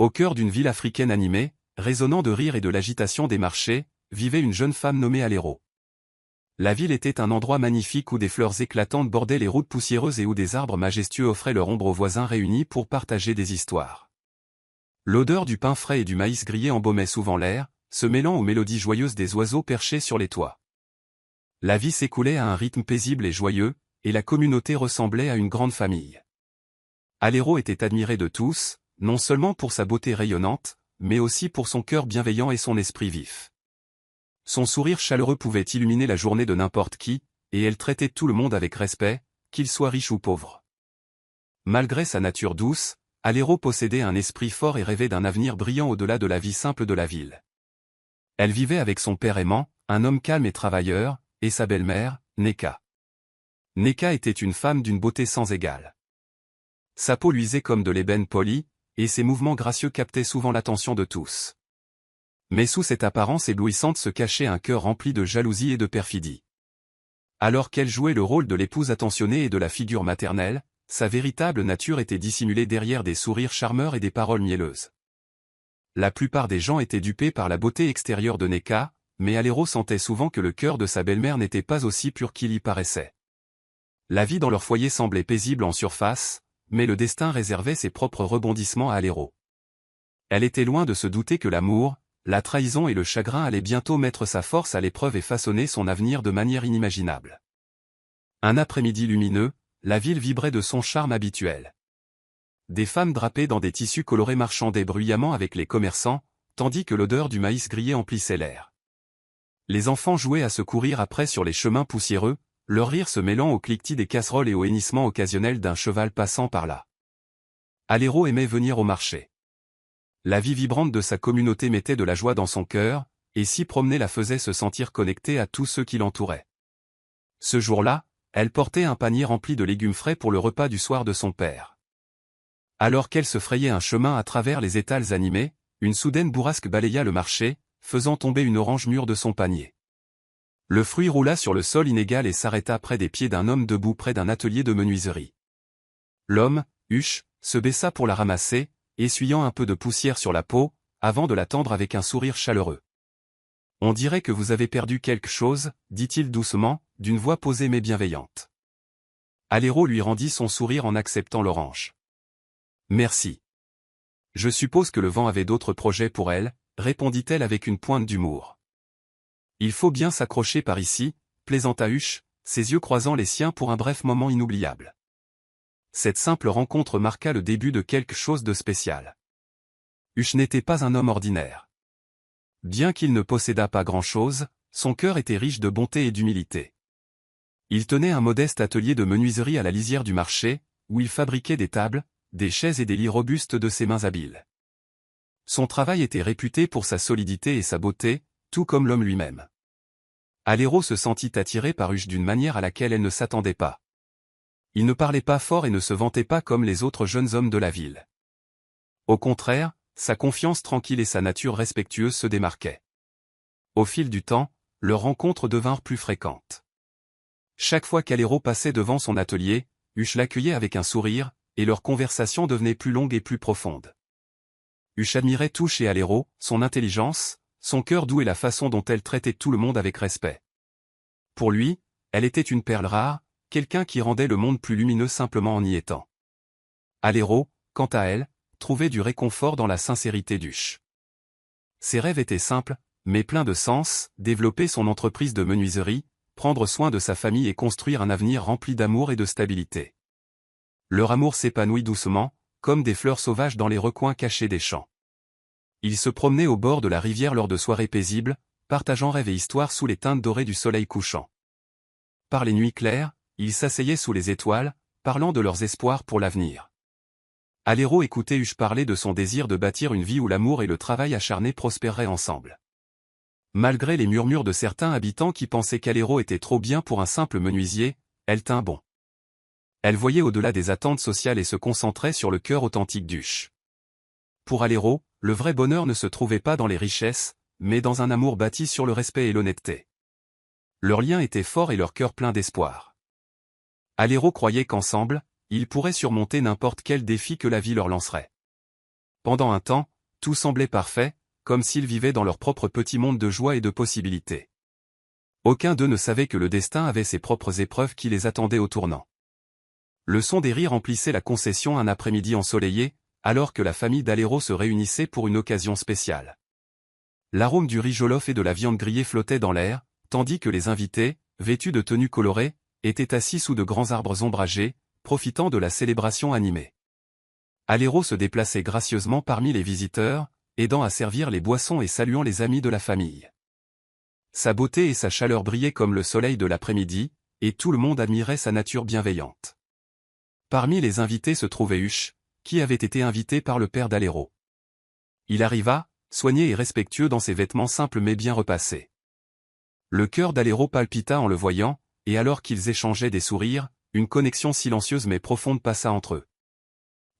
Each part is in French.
Au cœur d'une ville africaine animée, résonnant de rire et de l'agitation des marchés, vivait une jeune femme nommée Alero. La ville était un endroit magnifique où des fleurs éclatantes bordaient les routes poussiéreuses et où des arbres majestueux offraient leur ombre aux voisins réunis pour partager des histoires. L'odeur du pain frais et du maïs grillé embaumait souvent l'air, se mêlant aux mélodies joyeuses des oiseaux perchés sur les toits. La vie s'écoulait à un rythme paisible et joyeux, et la communauté ressemblait à une grande famille. Alero était admiré de tous, non seulement pour sa beauté rayonnante, mais aussi pour son cœur bienveillant et son esprit vif. Son sourire chaleureux pouvait illuminer la journée de n'importe qui, et elle traitait tout le monde avec respect, qu'il soit riche ou pauvre. Malgré sa nature douce, Alero possédait un esprit fort et rêvait d'un avenir brillant au-delà de la vie simple de la ville. Elle vivait avec son père aimant, un homme calme et travailleur, et sa belle-mère, Neka. Neka était une femme d'une beauté sans égale. Sa peau luisait comme de l'ébène poli, et ses mouvements gracieux captaient souvent l'attention de tous. Mais sous cette apparence éblouissante se cachait un cœur rempli de jalousie et de perfidie. Alors qu'elle jouait le rôle de l'épouse attentionnée et de la figure maternelle, sa véritable nature était dissimulée derrière des sourires charmeurs et des paroles mielleuses. La plupart des gens étaient dupés par la beauté extérieure de Neka, mais Alero sentait souvent que le cœur de sa belle-mère n'était pas aussi pur qu'il y paraissait. La vie dans leur foyer semblait paisible en surface, mais le destin réservait ses propres rebondissements à Alero. Elle était loin de se douter que l'amour, la trahison et le chagrin allaient bientôt mettre sa force à l'épreuve et façonner son avenir de manière inimaginable. Un après-midi lumineux, la ville vibrait de son charme habituel. Des femmes drapées dans des tissus colorés marchandaient bruyamment avec les commerçants, tandis que l'odeur du maïs grillé emplissait l'air. Les enfants jouaient à se courir après sur les chemins poussiéreux, leur rire se mêlant au cliquetis des casseroles et au hennissement occasionnel d'un cheval passant par là. Alero aimait venir au marché. La vie vibrante de sa communauté mettait de la joie dans son cœur, et s'y promener la faisait se sentir connectée à tous ceux qui l'entouraient. Ce jour-là, elle portait un panier rempli de légumes frais pour le repas du soir de son père. Alors qu'elle se frayait un chemin à travers les étals animés, une soudaine bourrasque balaya le marché, faisant tomber une orange mûre de son panier. Le fruit roula sur le sol inégal et s'arrêta près des pieds d'un homme debout près d'un atelier de menuiserie. L'homme, Huche, se baissa pour la ramasser, essuyant un peu de poussière sur la peau, avant de l'attendre avec un sourire chaleureux. « On dirait que vous avez perdu quelque chose, » dit-il doucement, d'une voix posée mais bienveillante. Alero lui rendit son sourire en acceptant l'orange. « Merci. Je suppose que le vent avait d'autres projets pour elle, » répondit-elle avec une pointe d'humour. « Il faut bien s'accrocher par ici, » plaisanta Huche, ses yeux croisant les siens pour un bref moment inoubliable. Cette simple rencontre marqua le début de quelque chose de spécial. Huche n'était pas un homme ordinaire. Bien qu'il ne possédât pas grand-chose, son cœur était riche de bonté et d'humilité. Il tenait un modeste atelier de menuiserie à la lisière du marché, où il fabriquait des tables, des chaises et des lits robustes de ses mains habiles. Son travail était réputé pour sa solidité et sa beauté, tout comme l'homme lui-même. Alero se sentit attiré par Huche d'une manière à laquelle elle ne s'attendait pas. Il ne parlait pas fort et ne se vantait pas comme les autres jeunes hommes de la ville. Au contraire, sa confiance tranquille et sa nature respectueuse se démarquaient. Au fil du temps, leurs rencontres devinrent plus fréquentes. Chaque fois qu'Alero passait devant son atelier, Huche l'accueillait avec un sourire, et leur conversation devenait plus longue et plus profonde. Huche admirait tout chez Alero, son intelligence, son cœur doux et la façon dont elle traitait tout le monde avec respect. Pour lui, elle était une perle rare, quelqu'un qui rendait le monde plus lumineux simplement en y étant. Alero, quant à elle, trouvait du réconfort dans la sincérité d'Huche. Ses rêves étaient simples, mais pleins de sens, développer son entreprise de menuiserie, prendre soin de sa famille et construire un avenir rempli d'amour et de stabilité. Leur amour s'épanouit doucement, comme des fleurs sauvages dans les recoins cachés des champs. Ils se promenaient au bord de la rivière lors de soirées paisibles, partageant rêves et histoires sous les teintes dorées du soleil couchant. Par les nuits claires, ils s'asseyaient sous les étoiles, parlant de leurs espoirs pour l'avenir. Alero écoutait Huche parler de son désir de bâtir une vie où l'amour et le travail acharné prospéreraient ensemble. Malgré les murmures de certains habitants qui pensaient qu'Alero était trop bien pour un simple menuisier, elle tint bon. Elle voyait au-delà des attentes sociales et se concentrait sur le cœur authentique d'Huche. Pour Alero, le vrai bonheur ne se trouvait pas dans les richesses, mais dans un amour bâti sur le respect et l'honnêteté. Leur lien était fort et leur cœur plein d'espoir. Alero croyait qu'ensemble, ils pourraient surmonter n'importe quel défi que la vie leur lancerait. Pendant un temps, tout semblait parfait, comme s'ils vivaient dans leur propre petit monde de joie et de possibilités. Aucun d'eux ne savait que le destin avait ses propres épreuves qui les attendaient au tournant. Le son des rires remplissait la concession un après-midi ensoleillé, alors que la famille d'Alero se réunissait pour une occasion spéciale. L'arôme du riz jollof et de la viande grillée flottait dans l'air, tandis que les invités, vêtus de tenues colorées, étaient assis sous de grands arbres ombragés, profitant de la célébration animée. Alero se déplaçait gracieusement parmi les visiteurs, aidant à servir les boissons et saluant les amis de la famille. Sa beauté et sa chaleur brillaient comme le soleil de l'après-midi, et tout le monde admirait sa nature bienveillante. Parmi les invités se trouvait Huche, qui avait été invité par le père d'Alero. Il arriva, soigné et respectueux dans ses vêtements simples mais bien repassés. Le cœur d'Alero palpita en le voyant, et alors qu'ils échangeaient des sourires, une connexion silencieuse mais profonde passa entre eux.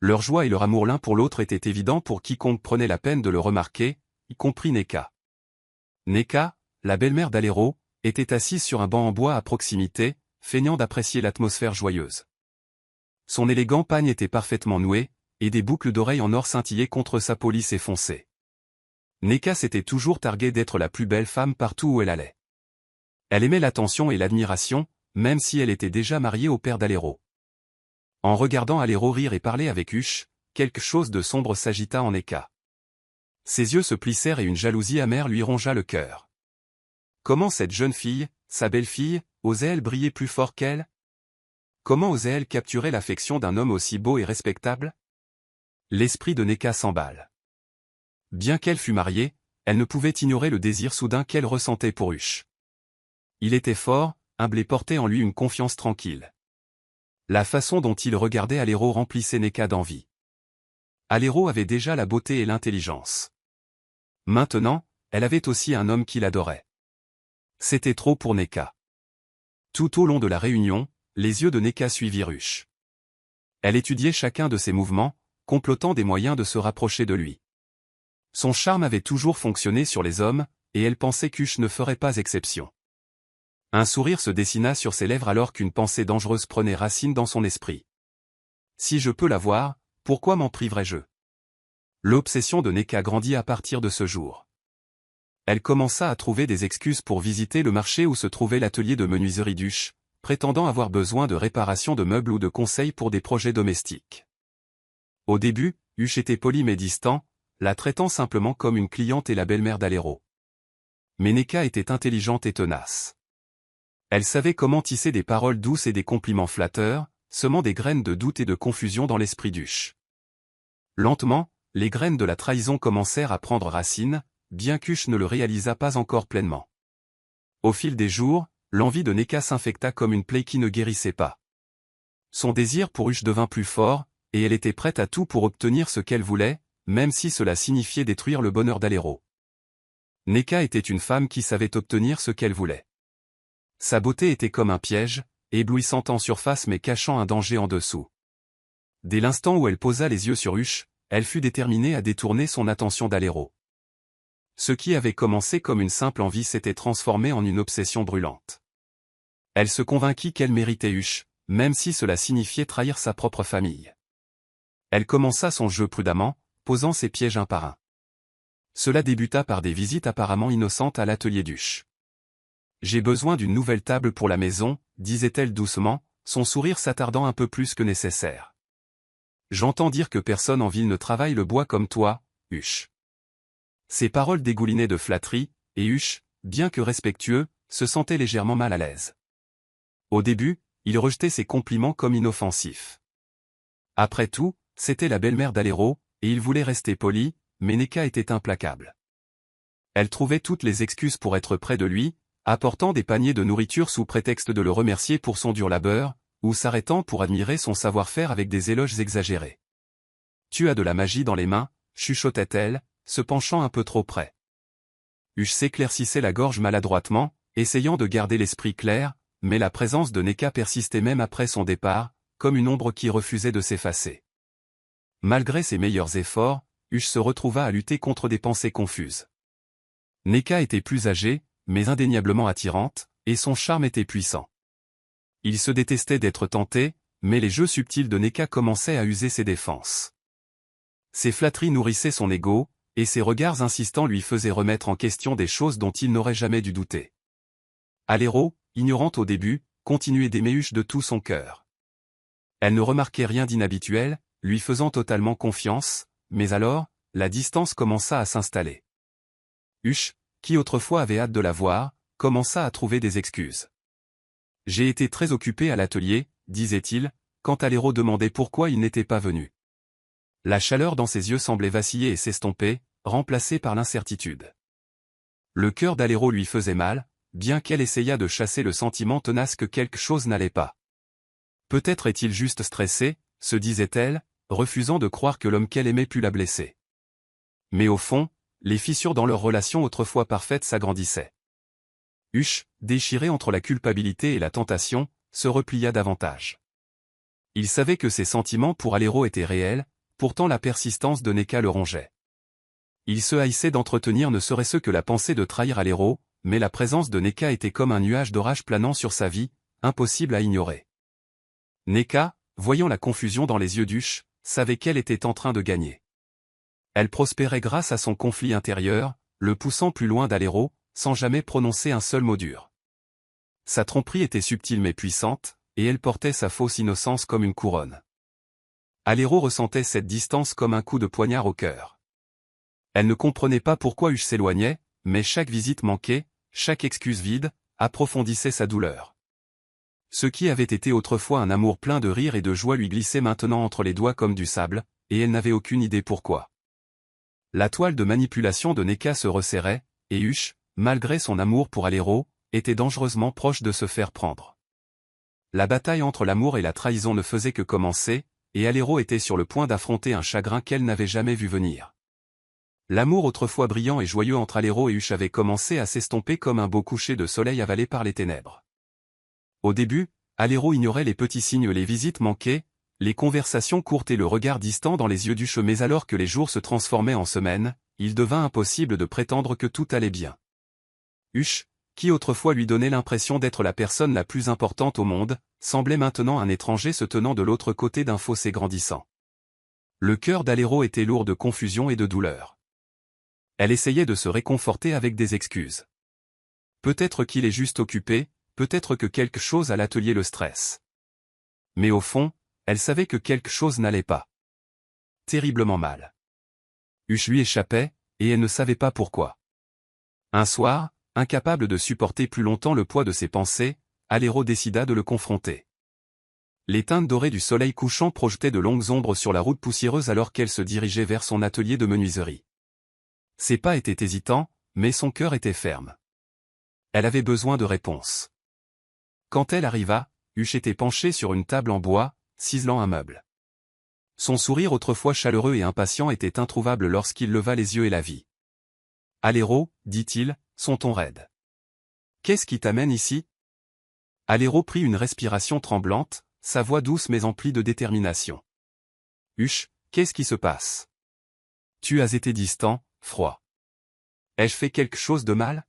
Leur joie et leur amour l'un pour l'autre étaient évidents pour quiconque prenait la peine de le remarquer, y compris Neka. Neka, la belle-mère d'Alero, était assise sur un banc en bois à proximité, feignant d'apprécier l'atmosphère joyeuse. Son élégant pagne était parfaitement noué, et des boucles d'oreilles en or scintillaient contre sa peau lisse et foncée. Neka s'était toujours targuée d'être la plus belle femme partout où elle allait. Elle aimait l'attention et l'admiration, même si elle était déjà mariée au père d'Alero. En regardant Alero rire et parler avec Huche, quelque chose de sombre s'agita en Neka. Ses yeux se plissèrent et une jalousie amère lui rongea le cœur. Comment cette jeune fille, sa belle-fille, osait-elle briller plus fort qu'elle? Comment osait-elle capturer l'affection d'un homme aussi beau et respectable? L'esprit de Neka s'emballe. Bien qu'elle fût mariée, elle ne pouvait ignorer le désir soudain qu'elle ressentait pour Huche. Il était fort, humble et portait en lui une confiance tranquille. La façon dont il regardait Alero remplissait Neka d'envie. Alero avait déjà la beauté et l'intelligence. Maintenant, elle avait aussi un homme qui l'adorait. C'était trop pour Neka. Tout au long de la réunion, les yeux de Neka suivirent Huche. Elle étudiait chacun de ses mouvements, complotant des moyens de se rapprocher de lui. Son charme avait toujours fonctionné sur les hommes, et elle pensait qu'Huche ne ferait pas exception. Un sourire se dessina sur ses lèvres alors qu'une pensée dangereuse prenait racine dans son esprit. Si je peux la voir, pourquoi m'en priverais-je? L'obsession de Neka grandit à partir de ce jour. Elle commença à trouver des excuses pour visiter le marché où se trouvait l'atelier de menuiserie d'Huche, prétendant avoir besoin de réparation de meubles ou de conseils pour des projets domestiques. Au début, Huche était poli mais distant, la traitant simplement comme une cliente et la belle-mère d'Alero. Mais Neka était intelligente et tenace. Elle savait comment tisser des paroles douces et des compliments flatteurs, semant des graines de doute et de confusion dans l'esprit d'Huche. Lentement, les graines de la trahison commencèrent à prendre racine, bien qu'Huche ne le réalisât pas encore pleinement. Au fil des jours, l'envie de Neka s'infecta comme une plaie qui ne guérissait pas. Son désir pour Huche devint plus fort, et elle était prête à tout pour obtenir ce qu'elle voulait, même si cela signifiait détruire le bonheur d'Alero. Neka était une femme qui savait obtenir ce qu'elle voulait. Sa beauté était comme un piège, éblouissante en surface mais cachant un danger en dessous. Dès l'instant où elle posa les yeux sur Huche, elle fut déterminée à détourner son attention d'Alero. Ce qui avait commencé comme une simple envie s'était transformé en une obsession brûlante. Elle se convainquit qu'elle méritait Huche, même si cela signifiait trahir sa propre famille. Elle commença son jeu prudemment, posant ses pièges un par un. Cela débuta par des visites apparemment innocentes à l'atelier d'Huche. « J'ai besoin d'une nouvelle table pour la maison », disait-elle doucement, son sourire s'attardant un peu plus que nécessaire. « J'entends dire que personne en ville ne travaille le bois comme toi, Huche. » Ces paroles dégoulinaient de flatterie, et Huche, bien que respectueux, se sentait légèrement mal à l'aise. Au début, il rejetait ces compliments comme inoffensifs. Après tout, c'était la belle-mère d'Alero, et il voulait rester poli, mais Neka était implacable. Elle trouvait toutes les excuses pour être près de lui, apportant des paniers de nourriture sous prétexte de le remercier pour son dur labeur, ou s'arrêtant pour admirer son savoir-faire avec des éloges exagérés. « Tu as de la magie dans les mains », chuchotait-elle, se penchant un peu trop près. Huche s'éclaircissait la gorge maladroitement, essayant de garder l'esprit clair, mais la présence de Neka persistait même après son départ, comme une ombre qui refusait de s'effacer. Malgré ses meilleurs efforts, Huche se retrouva à lutter contre des pensées confuses. Neka était plus âgée, mais indéniablement attirante, et son charme était puissant. Il se détestait d'être tenté, mais les jeux subtils de Neka commençaient à user ses défenses. Ses flatteries nourrissaient son ego, et ses regards insistants lui faisaient remettre en question des choses dont il n'aurait jamais dû douter. Alero, ignorante au début, continuait d'aimer Hush de tout son cœur. Elle ne remarquait rien d'inhabituel, lui faisant totalement confiance, mais alors, la distance commença à s'installer. Hush, qui autrefois avait hâte de la voir, commença à trouver des excuses. « J'ai été très occupé à l'atelier », disait-il, quand Alero demandait pourquoi il n'était pas venu. La chaleur dans ses yeux semblait vaciller et s'estomper, remplacée par l'incertitude. Le cœur d'Alero lui faisait mal, bien qu'elle essayât de chasser le sentiment tenace que quelque chose n'allait pas. Peut-être est-il juste stressé, se disait-elle, refusant de croire que l'homme qu'elle aimait pût la blesser. Mais au fond, les fissures dans leur relation autrefois parfaite s'agrandissaient. Hush, déchiré entre la culpabilité et la tentation, se replia davantage. Il savait que ses sentiments pour Alero étaient réels, pourtant la persistance de Neka le rongeait. Il se haïssait d'entretenir ne serait-ce que la pensée de trahir Alero, mais la présence de Neka était comme un nuage d'orage planant sur sa vie, impossible à ignorer. Neka, voyant la confusion dans les yeux d'Hush, savait qu'elle était en train de gagner. Elle prospérait grâce à son conflit intérieur, le poussant plus loin d'Alero, sans jamais prononcer un seul mot dur. Sa tromperie était subtile mais puissante, et elle portait sa fausse innocence comme une couronne. Alero ressentait cette distance comme un coup de poignard au cœur. Elle ne comprenait pas pourquoi Hush s'éloignait, mais chaque visite manquée, chaque excuse vide, approfondissait sa douleur. Ce qui avait été autrefois un amour plein de rire et de joie lui glissait maintenant entre les doigts comme du sable, et elle n'avait aucune idée pourquoi. La toile de manipulation de Neka se resserrait, et Hush, malgré son amour pour Alero, était dangereusement proche de se faire prendre. La bataille entre l'amour et la trahison ne faisait que commencer, et Alero était sur le point d'affronter un chagrin qu'elle n'avait jamais vu venir. L'amour autrefois brillant et joyeux entre Alero et Hush avait commencé à s'estomper comme un beau coucher de soleil avalé par les ténèbres. Au début, Alero ignorait les petits signes, les visites manquées, les conversations courtes et le regard distant dans les yeux d'Hush, mais alors que les jours se transformaient en semaines, il devint impossible de prétendre que tout allait bien. Hush, qui autrefois lui donnait l'impression d'être la personne la plus importante au monde, semblait maintenant un étranger se tenant de l'autre côté d'un fossé grandissant. Le cœur d'Alero était lourd de confusion et de douleur. Elle essayait de se réconforter avec des excuses. Peut-être qu'il est juste occupé, peut-être que quelque chose à l'atelier le stresse. Mais au fond, elle savait que quelque chose n'allait pas. Terriblement mal. Hush lui échappait, et elle ne savait pas pourquoi. Un soir, incapable de supporter plus longtemps le poids de ses pensées, Alero décida de le confronter. Les teintes dorées du soleil couchant projetaient de longues ombres sur la route poussiéreuse alors qu'elle se dirigeait vers son atelier de menuiserie. Ses pas étaient hésitants, mais son cœur était ferme. Elle avait besoin de réponses. Quand elle arriva, Hush était penché sur une table en bois, ciselant un meuble. Son sourire autrefois chaleureux et impatient était introuvable lorsqu'il leva les yeux et la vit. « Alero, dit-il, son ton raide. Qu'est-ce qui t'amène ici ?» Alero prit une respiration tremblante, sa voix douce mais emplie de détermination. « Hush, qu'est-ce qui se passe ? Tu as été distant, froid. Ai-je fait quelque chose de mal ?»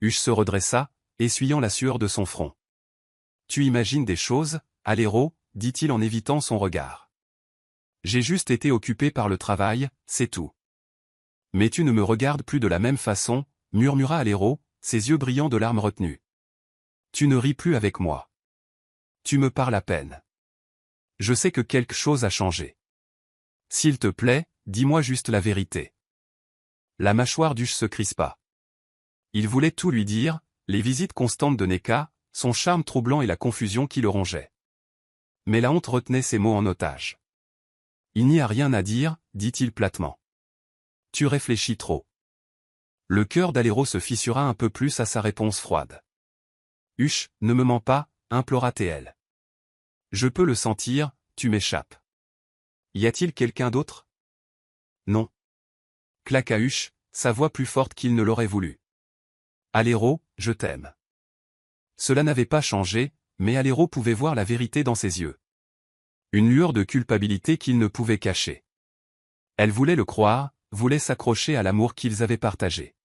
Hush se redressa, essuyant la sueur de son front. « Tu imagines des choses, Alero, dit-il en évitant son regard. J'ai juste été occupé par le travail, c'est tout. Mais tu ne me regardes plus de la même façon, murmura Alero, ses yeux brillants de larmes retenues. Tu ne ris plus avec moi. Tu me parles à peine. Je sais que quelque chose a changé. S'il te plaît, dis-moi juste la vérité. La mâchoire d'Hush se crispa. Il voulait tout lui dire, les visites constantes de Neka, son charme troublant et la confusion qui le rongeait. Mais la honte retenait ses mots en otage. Il n'y a rien à dire, dit-il platement. Tu réfléchis trop. Le cœur d'Alero se fissura un peu plus à sa réponse froide. Hush, ne me mens pas, implora-t-elle. Je peux le sentir, tu m'échappes. Y a-t-il quelqu'un d'autre? Non. Claqua Hush, sa voix plus forte qu'il ne l'aurait voulu. Alero, je t'aime. Cela n'avait pas changé, mais Alero pouvait voir la vérité dans ses yeux. Une lueur de culpabilité qu'il ne pouvait cacher. Elle voulait le croire, voulait s'accrocher à l'amour qu'ils avaient partagé.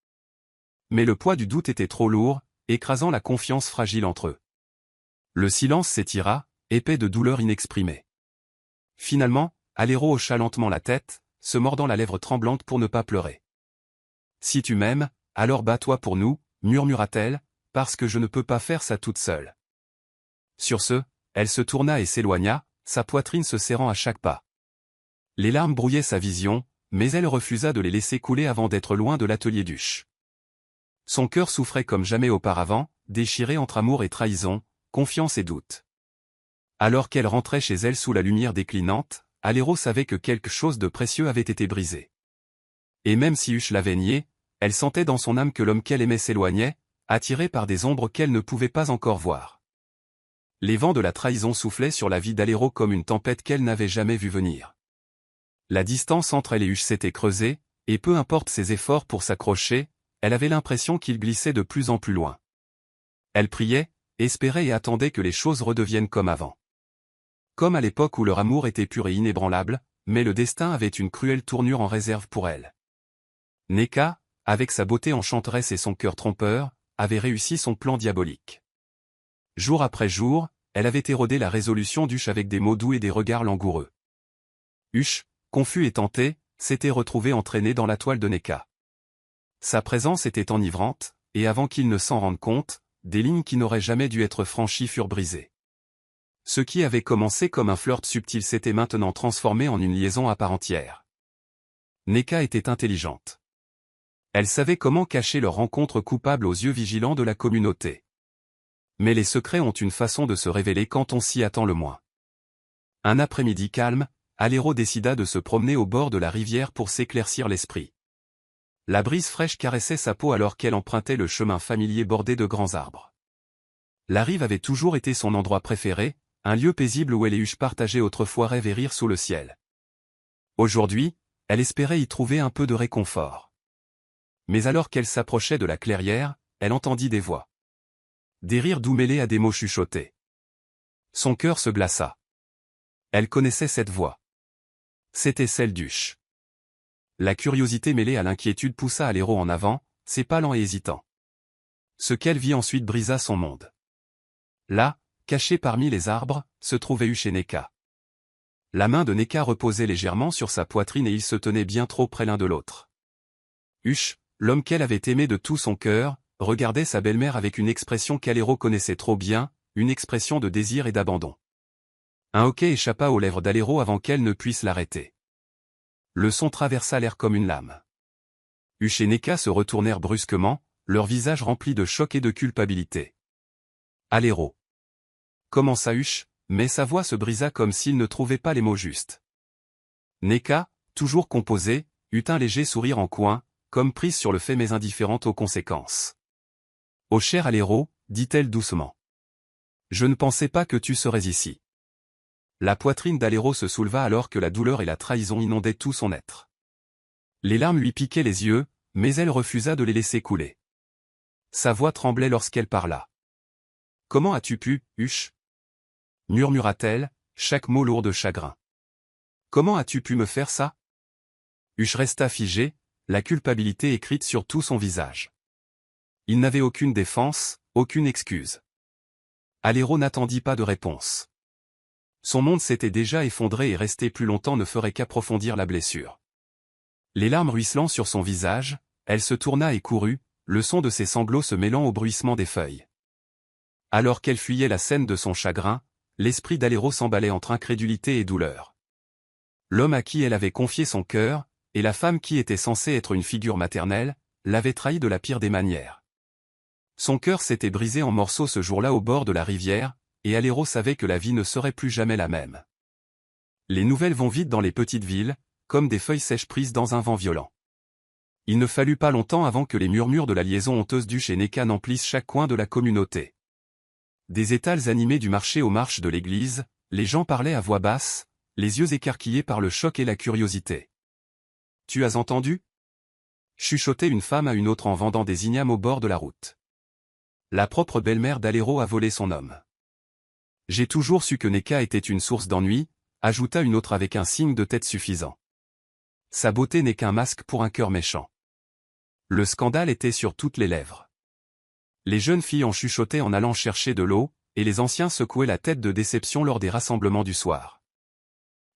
Mais le poids du doute était trop lourd, écrasant la confiance fragile entre eux. Le silence s'étira, épais de douleur inexprimée. Finalement, Alero hocha lentement la tête, se mordant la lèvre tremblante pour ne pas pleurer. « Si tu m'aimes, alors bats-toi pour nous, murmura-t-elle, parce que je ne peux pas faire ça toute seule. » Sur ce, elle se tourna et s'éloigna, sa poitrine se serrant à chaque pas. Les larmes brouillaient sa vision, mais elle refusa de les laisser couler avant d'être loin de l'atelier d'Huche. Son cœur souffrait comme jamais auparavant, déchiré entre amour et trahison, confiance et doute. Alors qu'elle rentrait chez elle sous la lumière déclinante, Alero savait que quelque chose de précieux avait été brisé. Et même si Huche l'avait nié, elle sentait dans son âme que l'homme qu'elle aimait s'éloignait, attiré par des ombres qu'elle ne pouvait pas encore voir. Les vents de la trahison soufflaient sur la vie d'Alero comme une tempête qu'elle n'avait jamais vue venir. La distance entre elle et Huche s'était creusée, et peu importe ses efforts pour s'accrocher, elle avait l'impression qu'il glissait de plus en plus loin. Elle priait, espérait et attendait que les choses redeviennent comme avant. Comme à l'époque où leur amour était pur et inébranlable, mais le destin avait une cruelle tournure en réserve pour elle. Neka, avec sa beauté enchanteresse et son cœur trompeur, avait réussi son plan diabolique. Jour après jour, elle avait érodé la résolution d'Huche avec des mots doux et des regards langoureux. Huche, confus et tenté, s'était retrouvé entraîné dans la toile de Neka. Sa présence était enivrante, et avant qu'il ne s'en rende compte, des lignes qui n'auraient jamais dû être franchies furent brisées. Ce qui avait commencé comme un flirt subtil s'était maintenant transformé en une liaison à part entière. Neka était intelligente. Elle savait comment cacher leur rencontre coupable aux yeux vigilants de la communauté. Mais les secrets ont une façon de se révéler quand on s'y attend le moins. Un après-midi calme, Alero décida de se promener au bord de la rivière pour s'éclaircir l'esprit. La brise fraîche caressait sa peau alors qu'elle empruntait le chemin familier bordé de grands arbres. La rive avait toujours été son endroit préféré, un lieu paisible où elle et Huche partageaient autrefois rêve et rire sous le ciel. Aujourd'hui, elle espérait y trouver un peu de réconfort. Mais alors qu'elle s'approchait de la clairière, elle entendit des voix. Des rires doux mêlés à des mots chuchotés. Son cœur se glaça. Elle connaissait cette voix. C'était celle d'Huche. La curiosité mêlée à l'inquiétude poussa Alero en avant, ses pas lents et hésitants. Ce qu'elle vit ensuite brisa son monde. Là, caché parmi les arbres, se trouvait Huche et Neka. La main de Neka reposait légèrement sur sa poitrine et ils se tenaient bien trop près l'un de l'autre. Huche, l'homme qu'elle avait aimé de tout son cœur, regardait sa belle-mère avec une expression qu'Alero connaissait trop bien, une expression de désir et d'abandon. Un hoquet échappa aux lèvres d'Alero avant qu'elle ne puisse l'arrêter. Le son traversa l'air comme une lame. Huche et Neka se retournèrent brusquement, leurs visages remplis de choc et de culpabilité. Alero. Commença Huche, mais sa voix se brisa comme s'il ne trouvait pas les mots justes. Neka, toujours composée, eut un léger sourire en coin, comme prise sur le fait mais indifférente aux conséquences. « Oh cher Alero, dit-elle doucement. Je ne pensais pas que tu serais ici. » La poitrine d'Alero se souleva alors que la douleur et la trahison inondaient tout son être. Les larmes lui piquaient les yeux, mais elle refusa de les laisser couler. Sa voix tremblait lorsqu'elle parla. « Comment as-tu pu, Huche » murmura-t-elle, chaque mot lourd de chagrin. « Comment as-tu pu me faire ça » Huche resta figé, la culpabilité écrite sur tout son visage. Il n'avait aucune défense, aucune excuse. Alero n'attendit pas de réponse. Son monde s'était déjà effondré et rester plus longtemps ne ferait qu'approfondir la blessure. Les larmes ruisselant sur son visage, elle se tourna et courut, le son de ses sanglots se mêlant au bruissement des feuilles. Alors qu'elle fuyait la scène de son chagrin, l'esprit d'Alero s'emballait entre incrédulité et douleur. L'homme à qui elle avait confié son cœur, et la femme qui était censée être une figure maternelle, l'avait trahi de la pire des manières. Son cœur s'était brisé en morceaux ce jour-là au bord de la rivière, et Alero savait que la vie ne serait plus jamais la même. Les nouvelles vont vite dans les petites villes, comme des feuilles sèches prises dans un vent violent. Il ne fallut pas longtemps avant que les murmures de la liaison honteuse d'Huche et Neka n'emplissent chaque coin de la communauté. Des étals animés du marché aux marches de l'église, les gens parlaient à voix basse, les yeux écarquillés par le choc et la curiosité. « Tu as entendu » chuchotait une femme à une autre en vendant des ignames au bord de la route. La propre belle-mère d'Alero a volé son homme. J'ai toujours su que Neka était une source d'ennui, ajouta une autre avec un signe de tête suffisant. Sa beauté n'est qu'un masque pour un cœur méchant. Le scandale était sur toutes les lèvres. Les jeunes filles en chuchotaient en allant chercher de l'eau, et les anciens secouaient la tête de déception lors des rassemblements du soir.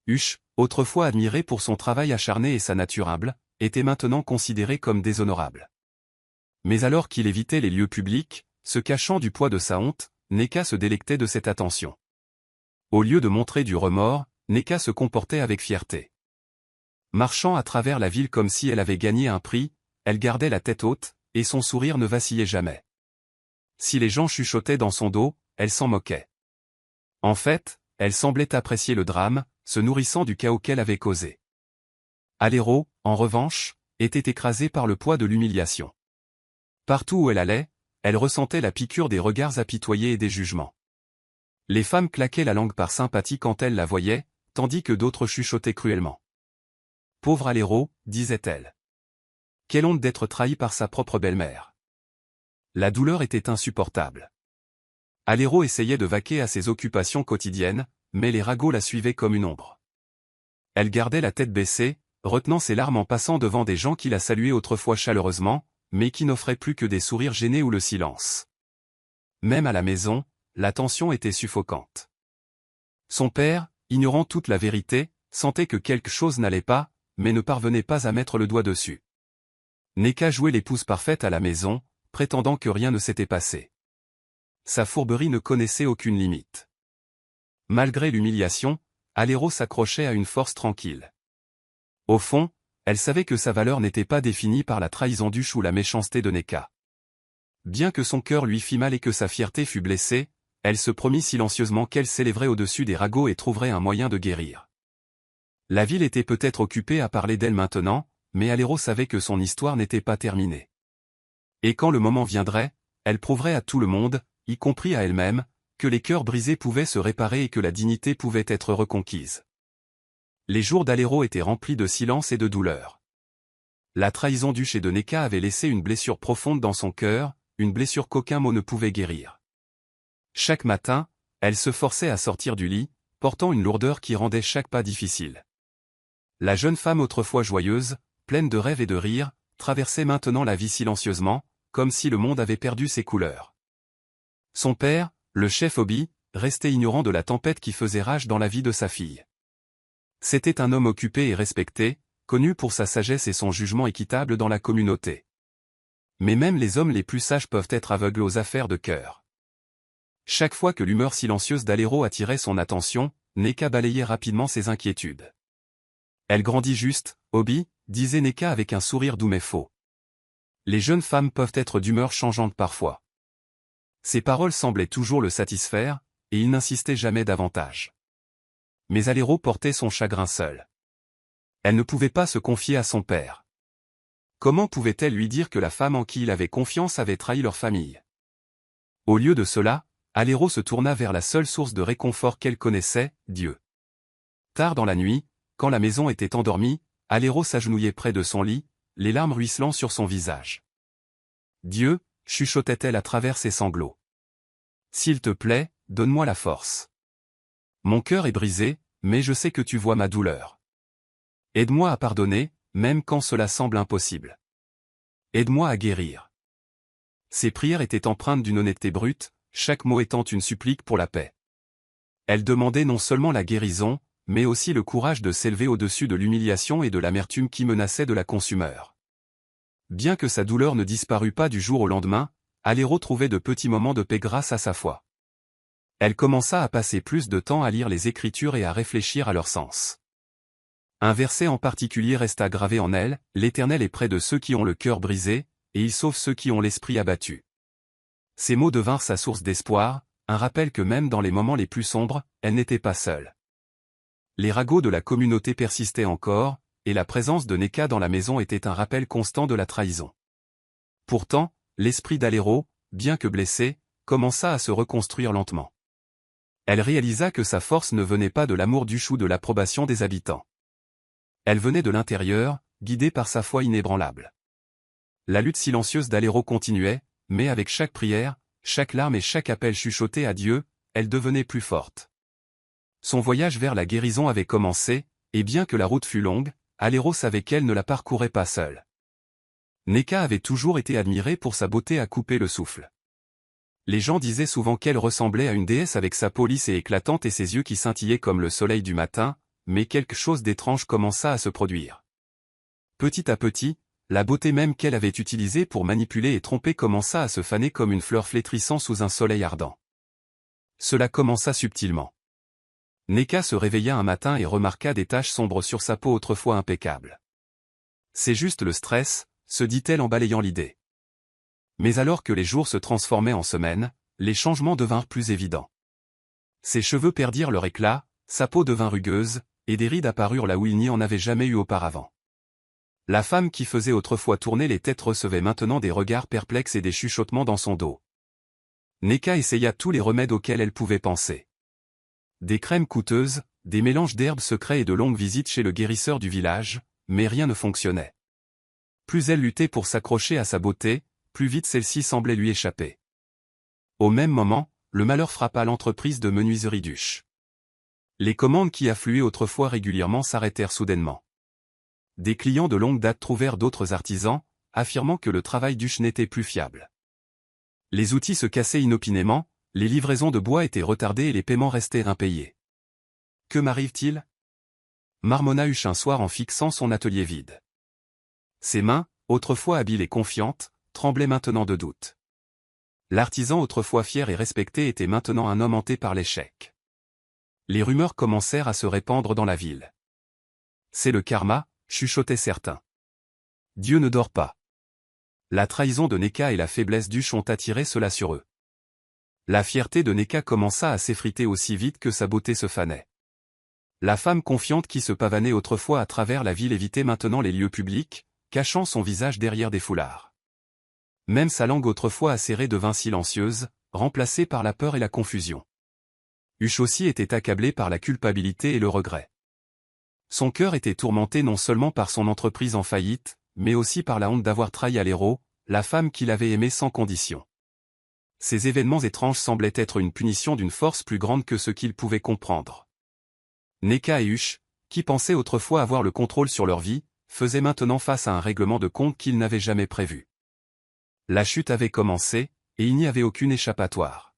Hush, autrefois admiré pour son travail acharné et sa nature humble, était maintenant considéré comme déshonorable. Mais alors qu'il évitait les lieux publics, se cachant du poids de sa honte, Neka se délectait de cette attention. Au lieu de montrer du remords, Neka se comportait avec fierté. Marchant à travers la ville comme si elle avait gagné un prix, elle gardait la tête haute, et son sourire ne vacillait jamais. Si les gens chuchotaient dans son dos, elle s'en moquait. En fait, elle semblait apprécier le drame, se nourrissant du chaos qu'elle avait causé. Alero, en revanche, était écrasée par le poids de l'humiliation. Partout où elle allait, elle ressentait la piqûre des regards apitoyés et des jugements. Les femmes claquaient la langue par sympathie quand elles la voyaient, tandis que d'autres chuchotaient cruellement. « Pauvre Alero », disait-elle. Quelle honte d'être trahie par sa propre belle-mère. La douleur était insupportable. Alero essayait de vaquer à ses occupations quotidiennes, mais les ragots la suivaient comme une ombre. Elle gardait la tête baissée, retenant ses larmes en passant devant des gens qui la saluaient autrefois chaleureusement, mais qui n'offraient plus que des sourires gênés ou le silence. Même à la maison, la tension était suffocante. Son père, ignorant toute la vérité, sentait que quelque chose n'allait pas, mais ne parvenait pas à mettre le doigt dessus. Neka jouait l'épouse parfaite à la maison, prétendant que rien ne s'était passé. Sa fourberie ne connaissait aucune limite. Malgré l'humiliation, Alero s'accrochait à une force tranquille. Au fond, elle savait que sa valeur n'était pas définie par la trahison d'Hush ou la méchanceté de Neka. Bien que son cœur lui fît mal et que sa fierté fût blessée, elle se promit silencieusement qu'elle s'élèverait au-dessus des ragots et trouverait un moyen de guérir. La ville était peut-être occupée à parler d'elle maintenant, mais Alero savait que son histoire n'était pas terminée. Et quand le moment viendrait, elle prouverait à tout le monde, y compris à elle-même, que les cœurs brisés pouvaient se réparer et que la dignité pouvait être reconquise. Les jours d'Alero étaient remplis de silence et de douleur. La trahison d'Hush et de Neka avait laissé une blessure profonde dans son cœur, une blessure qu'aucun mot ne pouvait guérir. Chaque matin, elle se forçait à sortir du lit, portant une lourdeur qui rendait chaque pas difficile. La jeune femme autrefois joyeuse, pleine de rêves et de rires, traversait maintenant la vie silencieusement, comme si le monde avait perdu ses couleurs. Son père, le chef Obi, restait ignorant de la tempête qui faisait rage dans la vie de sa fille. C'était un homme occupé et respecté, connu pour sa sagesse et son jugement équitable dans la communauté. Mais même les hommes les plus sages peuvent être aveugles aux affaires de cœur. Chaque fois que l'humeur silencieuse d'Alero attirait son attention, Neka balayait rapidement ses inquiétudes. Elle grandit juste, Obi, disait Neka avec un sourire doux mais faux. Les jeunes femmes peuvent être d'humeur changeante parfois. Ses paroles semblaient toujours le satisfaire, et il n'insistait jamais davantage. Mais Alero portait son chagrin seul. Elle ne pouvait pas se confier à son père. Comment pouvait-elle lui dire que la femme en qui il avait confiance avait trahi leur famille? Au lieu de cela, Alero se tourna vers la seule source de réconfort qu'elle connaissait, Dieu. Tard dans la nuit, quand la maison était endormie, Alero s'agenouillait près de son lit, les larmes ruisselant sur son visage. Dieu, chuchotait-elle à travers ses sanglots. S'il te plaît, donne-moi la force. Mon cœur est brisé, mais je sais que tu vois ma douleur. Aide-moi à pardonner, même quand cela semble impossible. Aide-moi à guérir. Ses prières étaient empreintes d'une honnêteté brute, chaque mot étant une supplique pour la paix. Elle demandait non seulement la guérison, mais aussi le courage de s'élever au-dessus de l'humiliation et de l'amertume qui menaçaient de la consumer. Bien que sa douleur ne disparût pas du jour au lendemain, Alero trouvait de petits moments de paix grâce à sa foi. Elle commença à passer plus de temps à lire les Écritures et à réfléchir à leur sens. Un verset en particulier resta gravé en elle, « L'Éternel est près de ceux qui ont le cœur brisé, et il sauve ceux qui ont l'esprit abattu. » Ces mots devinrent sa source d'espoir, un rappel que même dans les moments les plus sombres, elle n'était pas seule. Les ragots de la communauté persistaient encore, et la présence de Neka dans la maison était un rappel constant de la trahison. Pourtant, l'esprit d'Alero, bien que blessé, commença à se reconstruire lentement. Elle réalisa que sa force ne venait pas de l'amour d'Hush ou de l'approbation des habitants. Elle venait de l'intérieur, guidée par sa foi inébranlable. La lutte silencieuse d'Alero continuait, mais avec chaque prière, chaque larme et chaque appel chuchoté à Dieu, elle devenait plus forte. Son voyage vers la guérison avait commencé, et bien que la route fût longue, Alero savait qu'elle ne la parcourait pas seule. Neka avait toujours été admirée pour sa beauté à couper le souffle. Les gens disaient souvent qu'elle ressemblait à une déesse avec sa peau lisse et éclatante et ses yeux qui scintillaient comme le soleil du matin, mais quelque chose d'étrange commença à se produire. Petit à petit, la beauté même qu'elle avait utilisée pour manipuler et tromper commença à se faner comme une fleur flétrissant sous un soleil ardent. Cela commença subtilement. Neka se réveilla un matin et remarqua des taches sombres sur sa peau autrefois impeccable. C'est juste le stress, se dit-elle en balayant l'idée. Mais alors que les jours se transformaient en semaines, les changements devinrent plus évidents. Ses cheveux perdirent leur éclat, sa peau devint rugueuse, et des rides apparurent là où il n'y en avait jamais eu auparavant. La femme qui faisait autrefois tourner les têtes recevait maintenant des regards perplexes et des chuchotements dans son dos. Neka essaya tous les remèdes auxquels elle pouvait penser. Des crèmes coûteuses, des mélanges d'herbes secrets et de longues visites chez le guérisseur du village, mais rien ne fonctionnait. Plus elle luttait pour s'accrocher à sa beauté, plus vite celle-ci semblait lui échapper. Au même moment, le malheur frappa l'entreprise de menuiserie d'Huche. Les commandes qui affluaient autrefois régulièrement s'arrêtèrent soudainement. Des clients de longue date trouvèrent d'autres artisans, affirmant que le travail d'Huche n'était plus fiable. Les outils se cassaient inopinément, les livraisons de bois étaient retardées et les paiements restaient impayés. Que m'arrive-t-il ? Marmonna Huche un soir en fixant son atelier vide. Ses mains, autrefois habiles et confiantes, tremblaient maintenant de doute. L'artisan autrefois fier et respecté était maintenant un homme hanté par l'échec. Les rumeurs commencèrent à se répandre dans la ville. C'est le karma, chuchotaient certains. Dieu ne dort pas. La trahison de Neka et la faiblesse d'Huche ont attiré cela sur eux. La fierté de Neka commença à s'effriter aussi vite que sa beauté se fanait. La femme confiante qui se pavanait autrefois à travers la ville évitait maintenant les lieux publics, cachant son visage derrière des foulards. Même sa langue autrefois acérée devint silencieuse, remplacée par la peur et la confusion. Huche aussi était accablé par la culpabilité et le regret. Son cœur était tourmenté non seulement par son entreprise en faillite, mais aussi par la honte d'avoir trahi Alero, la femme qu'il avait aimée sans condition. Ces événements étranges semblaient être une punition d'une force plus grande que ce qu'il pouvait comprendre. Neka et Huche, qui pensaient autrefois avoir le contrôle sur leur vie, faisaient maintenant face à un règlement de compte qu'ils n'avaient jamais prévu. La chute avait commencé, et il n'y avait aucune échappatoire.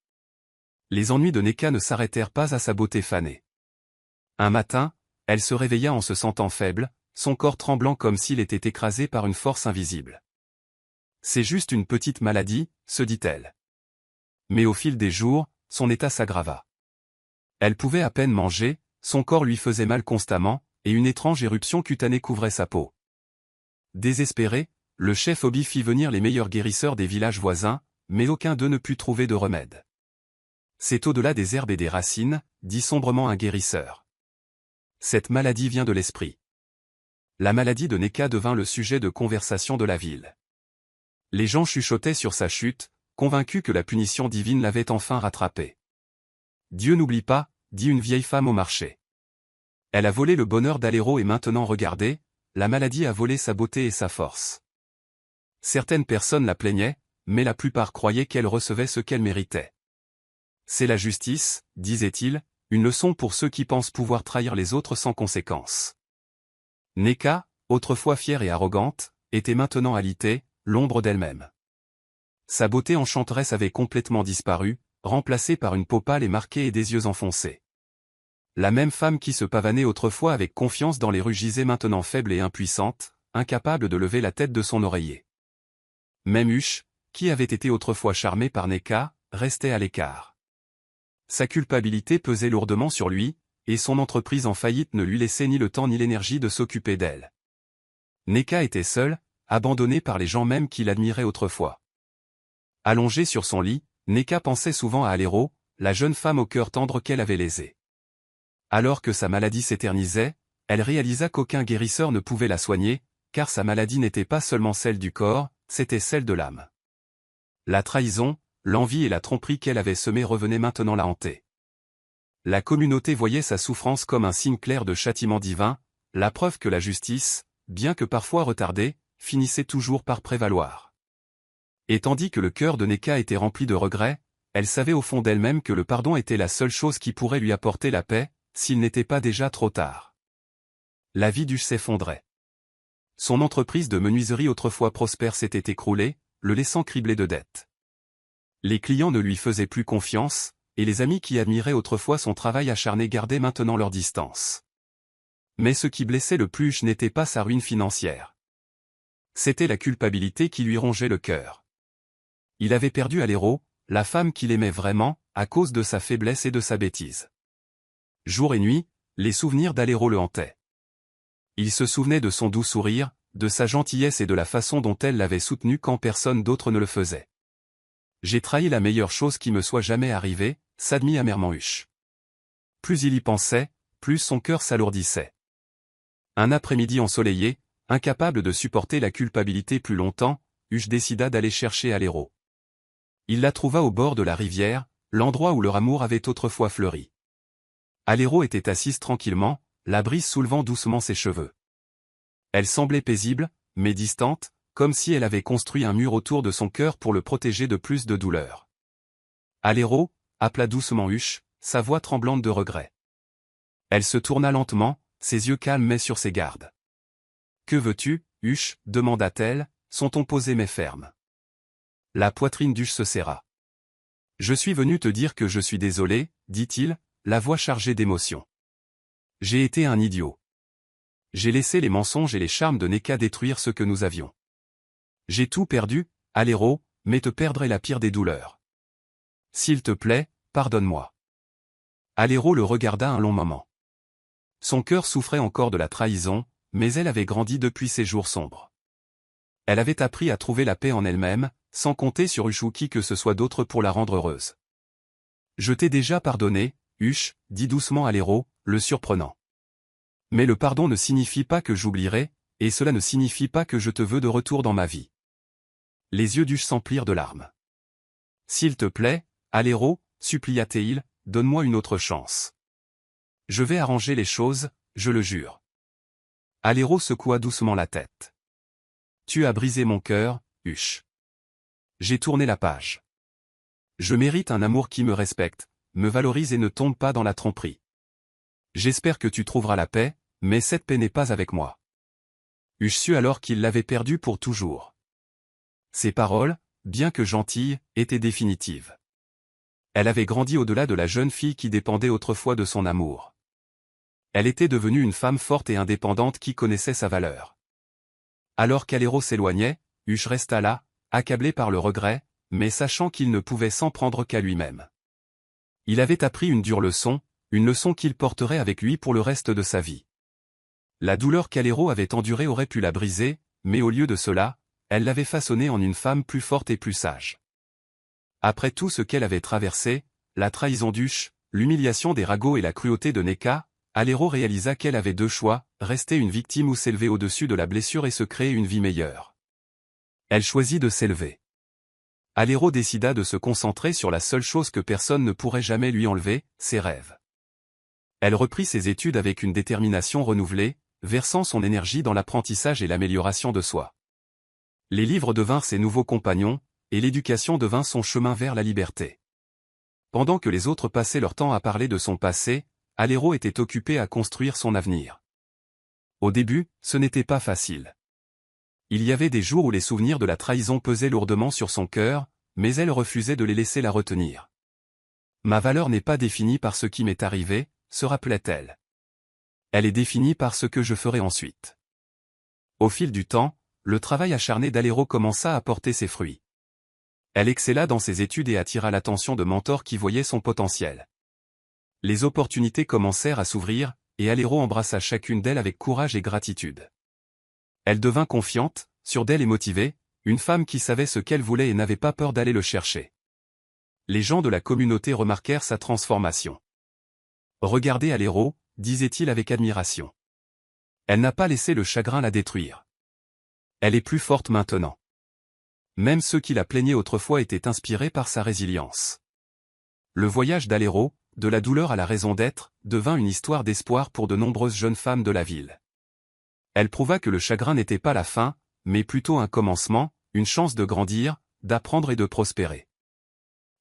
Les ennuis de Neka ne s'arrêtèrent pas à sa beauté fanée. Un matin, elle se réveilla en se sentant faible, son corps tremblant comme s'il était écrasé par une force invisible. C'est juste une petite maladie, se dit-elle. Mais au fil des jours, son état s'aggrava. Elle pouvait à peine manger, son corps lui faisait mal constamment, et une étrange éruption cutanée couvrait sa peau. Désespéré, le chef Obi fit venir les meilleurs guérisseurs des villages voisins, mais aucun d'eux ne put trouver de remède. C'est au-delà des herbes et des racines, dit sombrement un guérisseur. Cette maladie vient de l'esprit. La maladie de Neka devint le sujet de conversation de la ville. Les gens chuchotaient sur sa chute, convaincus que la punition divine l'avait enfin rattrapé. Dieu n'oublie pas, dit une vieille femme au marché. Elle a volé le bonheur d'Alero et maintenant regardez, la maladie a volé sa beauté et sa force. Certaines personnes la plaignaient, mais la plupart croyaient qu'elle recevait ce qu'elle méritait. C'est la justice, disait-il, une leçon pour ceux qui pensent pouvoir trahir les autres sans conséquence. Neka, autrefois fière et arrogante, était maintenant alitée, l'ombre d'elle-même. Sa beauté enchanteresse avait complètement disparu, remplacée par une peau pâle et marquée et des yeux enfoncés. La même femme qui se pavanait autrefois avec confiance dans les rues gisait maintenant faible et impuissante, incapable de lever la tête de son oreiller. Même Huche, qui avait été autrefois charmé par Neka, restait à l'écart. Sa culpabilité pesait lourdement sur lui, et son entreprise en faillite ne lui laissait ni le temps ni l'énergie de s'occuper d'elle. Neka était seule, abandonnée par les gens même qui l'admiraient autrefois. Allongée sur son lit, Neka pensait souvent à Alero, la jeune femme au cœur tendre qu'elle avait lésée. Alors que sa maladie s'éternisait, elle réalisa qu'aucun guérisseur ne pouvait la soigner, car sa maladie n'était pas seulement celle du corps, c'était celle de l'âme. La trahison, l'envie et la tromperie qu'elle avait semée revenaient maintenant la hanter. La communauté voyait sa souffrance comme un signe clair de châtiment divin, la preuve que la justice, bien que parfois retardée, finissait toujours par prévaloir. Et tandis que le cœur de Neka était rempli de regrets, elle savait au fond d'elle-même que le pardon était la seule chose qui pourrait lui apporter la paix, s'il n'était pas déjà trop tard. La vie d'Huche s'effondrait. Son entreprise de menuiserie autrefois prospère s'était écroulée, le laissant criblé de dettes. Les clients ne lui faisaient plus confiance, et les amis qui admiraient autrefois son travail acharné gardaient maintenant leur distance. Mais ce qui blessait le plus n'était pas sa ruine financière. C'était la culpabilité qui lui rongeait le cœur. Il avait perdu Alero, la femme qu'il aimait vraiment, à cause de sa faiblesse et de sa bêtise. Jour et nuit, les souvenirs d'Alero le hantaient. Il se souvenait de son doux sourire, de sa gentillesse et de la façon dont elle l'avait soutenu quand personne d'autre ne le faisait. J'ai trahi la meilleure chose qui me soit jamais arrivée, s'admit amèrement Huche. Plus il y pensait, plus son cœur s'alourdissait. Un après-midi ensoleillé, incapable de supporter la culpabilité plus longtemps, Huche décida d'aller chercher Alero. Il la trouva au bord de la rivière, l'endroit où leur amour avait autrefois fleuri. Alero était assise tranquillement, la brise soulevant doucement ses cheveux. Elle semblait paisible, mais distante, comme si elle avait construit un mur autour de son cœur pour le protéger de plus de douleur. Alero, appela doucement Huche, sa voix tremblante de regret. Elle se tourna lentement, ses yeux calmes mais sur ses gardes. « Que veux-tu, Huche » demanda-t-elle, son ton posé mais ferme. La poitrine d'Huche se serra. « Je suis venu te dire que je suis désolé, » dit-il, la voix chargée d'émotion. « J'ai été un idiot. J'ai laissé les mensonges et les charmes de Neka détruire ce que nous avions. J'ai tout perdu, Alero, mais te perdrai la pire des douleurs. S'il te plaît, pardonne-moi. » Alero le regarda un long moment. Son cœur souffrait encore de la trahison, mais elle avait grandi depuis ses jours sombres. Elle avait appris à trouver la paix en elle-même, sans compter sur Huche ou qui que ce soit d'autre pour la rendre heureuse. « Je t'ai déjà pardonné, Huche, » dit doucement Alero, le surprenant. « Mais le pardon ne signifie pas que j'oublierai, et cela ne signifie pas que je te veux de retour dans ma vie. » Les yeux d'Huche s'emplirent de larmes. « S'il te plaît, Alero, supplia-t-il, donne-moi une autre chance. Je vais arranger les choses, je le jure. » Alero secoua doucement la tête. « Tu as brisé mon cœur, Huche. J'ai tourné la page. Je mérite un amour qui me respecte, me valorise et ne tombe pas dans la tromperie. J'espère que tu trouveras la paix, mais cette paix n'est pas avec moi. » Huche sut alors qu'il l'avait perdue pour toujours. Ses paroles, bien que gentilles, étaient définitives. Elle avait grandi au-delà de la jeune fille qui dépendait autrefois de son amour. Elle était devenue une femme forte et indépendante qui connaissait sa valeur. Alors qu'Alero s'éloignait, Huche resta là, accablé par le regret, mais sachant qu'il ne pouvait s'en prendre qu'à lui-même. Il avait appris une dure leçon, une leçon qu'il porterait avec lui pour le reste de sa vie. La douleur qu'Alero avait endurée aurait pu la briser, mais au lieu de cela, elle l'avait façonnée en une femme plus forte et plus sage. Après tout ce qu'elle avait traversé, la trahison d'Huche, l'humiliation des ragots et la cruauté de Neka, Alero réalisa qu'elle avait deux choix, rester une victime ou s'élever au-dessus de la blessure et se créer une vie meilleure. Elle choisit de s'élever. Alero décida de se concentrer sur la seule chose que personne ne pourrait jamais lui enlever, ses rêves. Elle reprit ses études avec une détermination renouvelée, versant son énergie dans l'apprentissage et l'amélioration de soi. Les livres devinrent ses nouveaux compagnons, et l'éducation devint son chemin vers la liberté. Pendant que les autres passaient leur temps à parler de son passé, Alero était occupé à construire son avenir. Au début, ce n'était pas facile. Il y avait des jours où les souvenirs de la trahison pesaient lourdement sur son cœur, mais elle refusait de les laisser la retenir. « Ma valeur n'est pas définie par ce qui m'est arrivé », se rappelait-elle. Elle est définie par ce que je ferai ensuite. Au fil du temps, le travail acharné d'Alero commença à porter ses fruits. Elle excella dans ses études et attira l'attention de mentors qui voyaient son potentiel. Les opportunités commencèrent à s'ouvrir, et Alero embrassa chacune d'elles avec courage et gratitude. Elle devint confiante, sûre d'elle et motivée, une femme qui savait ce qu'elle voulait et n'avait pas peur d'aller le chercher. Les gens de la communauté remarquèrent sa transformation. « Regardez Alero », disait-il avec admiration. Elle n'a pas laissé le chagrin la détruire. Elle est plus forte maintenant. Même ceux qui la plaignaient autrefois étaient inspirés par sa résilience. Le voyage d'Alero, de la douleur à la raison d'être, devint une histoire d'espoir pour de nombreuses jeunes femmes de la ville. Elle prouva que le chagrin n'était pas la fin, mais plutôt un commencement, une chance de grandir, d'apprendre et de prospérer.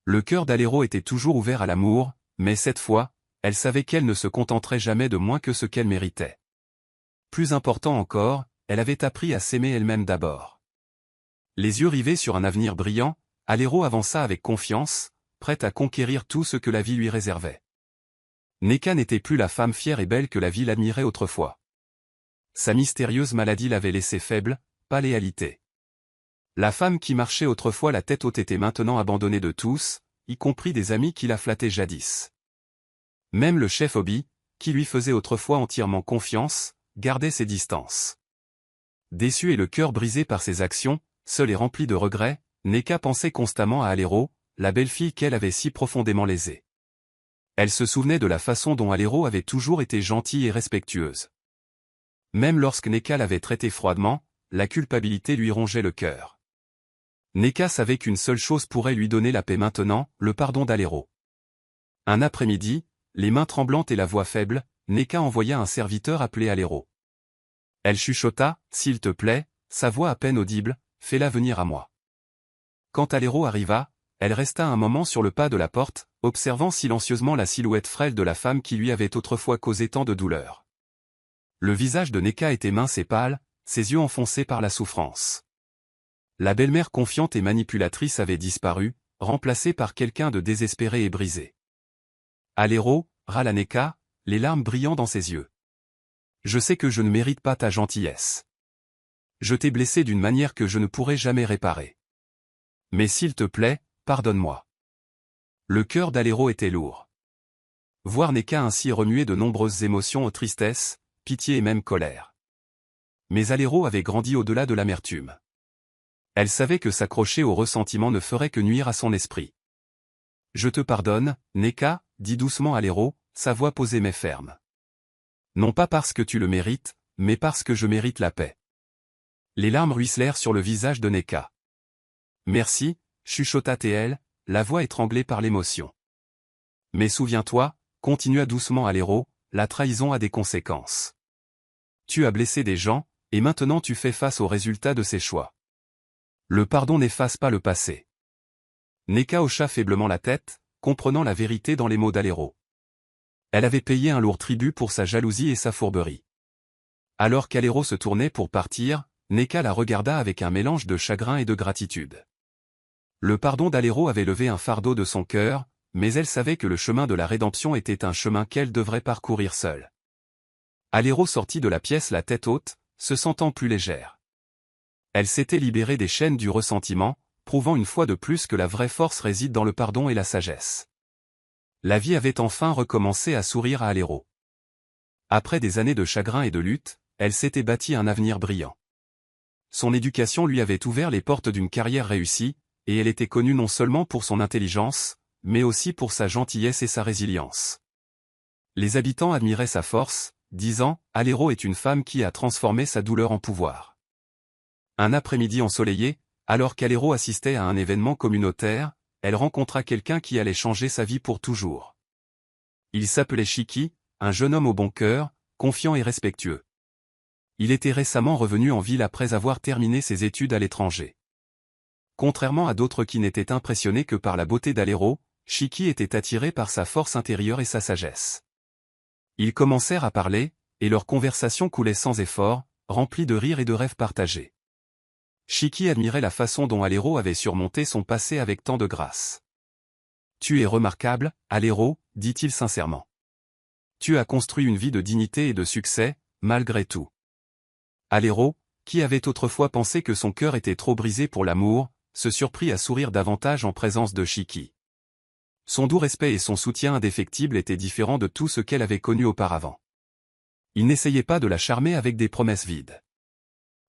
Le cœur d'Alero était toujours ouvert à l'amour, mais cette fois, elle savait qu'elle ne se contenterait jamais de moins que ce qu'elle méritait. Plus important encore, elle avait appris à s'aimer elle-même d'abord. Les yeux rivés sur un avenir brillant, Alero avança avec confiance, prête à conquérir tout ce que la vie lui réservait. Neka n'était plus la femme fière et belle que la ville admirait autrefois. Sa mystérieuse maladie l'avait laissé faible, pâle et alité. La femme qui marchait autrefois la tête haute était maintenant abandonnée de tous, y compris des amis qui la flattaient jadis. Même le chef Obi, qui lui faisait autrefois entièrement confiance, gardait ses distances. Déçu et le cœur brisé par ses actions, seul et rempli de regrets, Neka pensait constamment à Alero, la belle-fille qu'elle avait si profondément lésée. Elle se souvenait de la façon dont Alero avait toujours été gentille et respectueuse. Même lorsque Neka l'avait traitée froidement, la culpabilité lui rongeait le cœur. Neka savait qu'une seule chose pourrait lui donner la paix maintenant, le pardon d'Alero. Un après-midi, les mains tremblantes et la voix faible, Neka envoya un serviteur appeler Alero. Elle chuchota, « S'il te plaît », sa voix à peine audible, « fais-la venir à moi ». Quand Alero arriva, elle resta un moment sur le pas de la porte, observant silencieusement la silhouette frêle de la femme qui lui avait autrefois causé tant de douleur. Le visage de Neka était mince et pâle, ses yeux enfoncés par la souffrance. La belle-mère confiante et manipulatrice avait disparu, remplacée par quelqu'un de désespéré et brisé. Alero, râla Neka, les larmes brillant dans ses yeux. Je sais que je ne mérite pas ta gentillesse. Je t'ai blessé d'une manière que je ne pourrai jamais réparer. Mais s'il te plaît, pardonne-moi. Le cœur d'Alero était lourd. Voir Neka ainsi remuer de nombreuses émotions, tristesse, pitié et même colère. Mais Alero avait grandi au-delà de l'amertume. Elle savait que s'accrocher au ressentiment ne ferait que nuire à son esprit. Je te pardonne, Neka, dit doucement Alero, sa voix posée mais ferme. Non pas parce que tu le mérites, mais parce que je mérite la paix. Les larmes ruisselèrent sur le visage de Neka. Merci, chuchota-t-elle, la voix étranglée par l'émotion. Mais souviens-toi, continua doucement Alero, la trahison a des conséquences. Tu as blessé des gens, et maintenant tu fais face aux résultats de ces choix. Le pardon n'efface pas le passé. Neka hocha faiblement la tête, comprenant la vérité dans les mots d'Alero. Elle avait payé un lourd tribut pour sa jalousie et sa fourberie. Alors qu'Alero se tournait pour partir, Neka la regarda avec un mélange de chagrin et de gratitude. Le pardon d'Alero avait levé un fardeau de son cœur, mais elle savait que le chemin de la rédemption était un chemin qu'elle devrait parcourir seule. Alero sortit de la pièce la tête haute, se sentant plus légère. Elle s'était libérée des chaînes du ressentiment, prouvant une fois de plus que la vraie force réside dans le pardon et la sagesse. La vie avait enfin recommencé à sourire à Alero. Après des années de chagrin et de lutte, elle s'était bâtie un avenir brillant. Son éducation lui avait ouvert les portes d'une carrière réussie, et elle était connue non seulement pour son intelligence, mais aussi pour sa gentillesse et sa résilience. Les habitants admiraient sa force, disant « Alero est une femme qui a transformé sa douleur en pouvoir ». Un après-midi ensoleillé, alors qu'Alero assistait à un événement communautaire, elle rencontra quelqu'un qui allait changer sa vie pour toujours. Il s'appelait Shiki, un jeune homme au bon cœur, confiant et respectueux. Il était récemment revenu en ville après avoir terminé ses études à l'étranger. Contrairement à d'autres qui n'étaient impressionnés que par la beauté d'Alero, Shiki était attiré par sa force intérieure et sa sagesse. Ils commencèrent à parler, et leur conversation coulait sans effort, remplie de rires et de rêves partagés. Shiki admirait la façon dont Alero avait surmonté son passé avec tant de grâce. « Tu es remarquable, Alero, dit-il sincèrement. Tu as construit une vie de dignité et de succès, malgré tout. » Alero, qui avait autrefois pensé que son cœur était trop brisé pour l'amour, se surprit à sourire davantage en présence de Shiki. Son doux respect et son soutien indéfectible étaient différents de tout ce qu'elle avait connu auparavant. Il n'essayait pas de la charmer avec des promesses vides.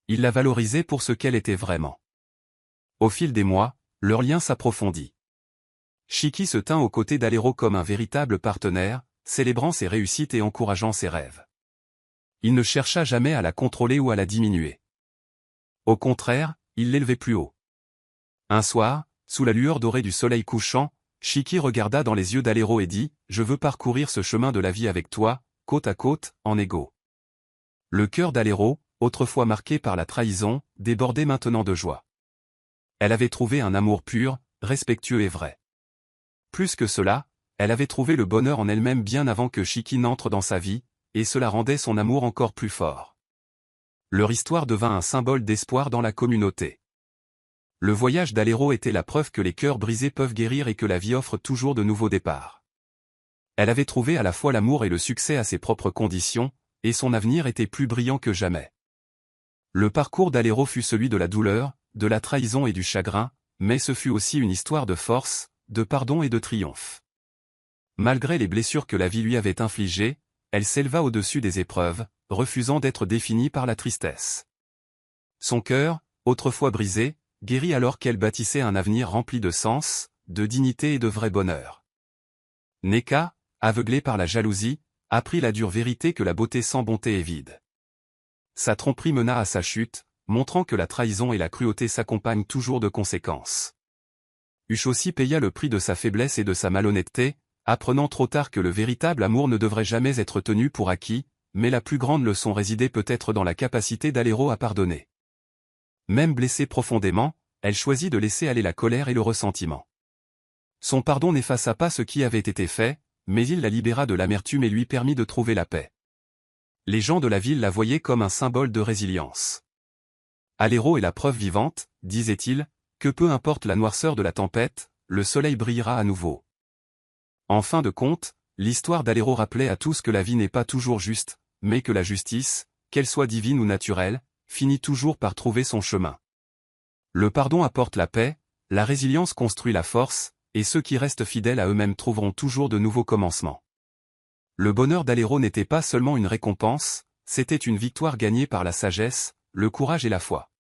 Il la valorisait pour ce qu'elle était vraiment. Au fil des mois, leur lien s'approfondit. Shiki se tint aux côtés d'Alero comme un véritable partenaire, célébrant ses réussites et encourageant ses rêves. Il ne chercha jamais à la contrôler ou à la diminuer. Au contraire, il l'élevait plus haut. Un soir, sous la lueur dorée du soleil couchant, Shiki regarda dans les yeux d'Alero et dit « Je veux parcourir ce chemin de la vie avec toi, côte à côte, en égaux. » Le cœur d'Alero, autrefois marqué par la trahison, débordait maintenant de joie. Elle avait trouvé un amour pur, respectueux et vrai. Plus que cela, elle avait trouvé le bonheur en elle-même bien avant que Shiki n'entre dans sa vie, et cela rendait son amour encore plus fort. Leur histoire devint un symbole d'espoir dans la communauté. Le voyage d'Alero était la preuve que les cœurs brisés peuvent guérir et que la vie offre toujours de nouveaux départs. Elle avait trouvé à la fois l'amour et le succès à ses propres conditions, et son avenir était plus brillant que jamais. Le parcours d'Alero fut celui de la douleur, de la trahison et du chagrin, mais ce fut aussi une histoire de force, de pardon et de triomphe. Malgré les blessures que la vie lui avait infligées, elle s'éleva au-dessus des épreuves, refusant d'être définie par la tristesse. Son cœur, autrefois brisé, guérit alors qu'elle bâtissait un avenir rempli de sens, de dignité et de vrai bonheur. Neka, aveuglée par la jalousie, apprit la dure vérité que la beauté sans bonté est vide. Sa tromperie mena à sa chute, montrant que la trahison et la cruauté s'accompagnent toujours de conséquences. Ushoshi paya le prix de sa faiblesse et de sa malhonnêteté, apprenant trop tard que le véritable amour ne devrait jamais être tenu pour acquis, mais la plus grande leçon résidait peut-être dans la capacité d'Alero à pardonner. Même blessée profondément, elle choisit de laisser aller la colère et le ressentiment. Son pardon n'effaça pas ce qui avait été fait, mais il la libéra de l'amertume et lui permit de trouver la paix. Les gens de la ville la voyaient comme un symbole de résilience. Alero est la preuve vivante, disait-il, que peu importe la noirceur de la tempête, le soleil brillera à nouveau. En fin de compte, l'histoire d'Alero rappelait à tous que la vie n'est pas toujours juste, mais que la justice, qu'elle soit divine ou naturelle, finit toujours par trouver son chemin. Le pardon apporte la paix, la résilience construit la force, et ceux qui restent fidèles à eux-mêmes trouveront toujours de nouveaux commencements. Le bonheur d'Alero n'était pas seulement une récompense, c'était une victoire gagnée par la sagesse, le courage et la foi.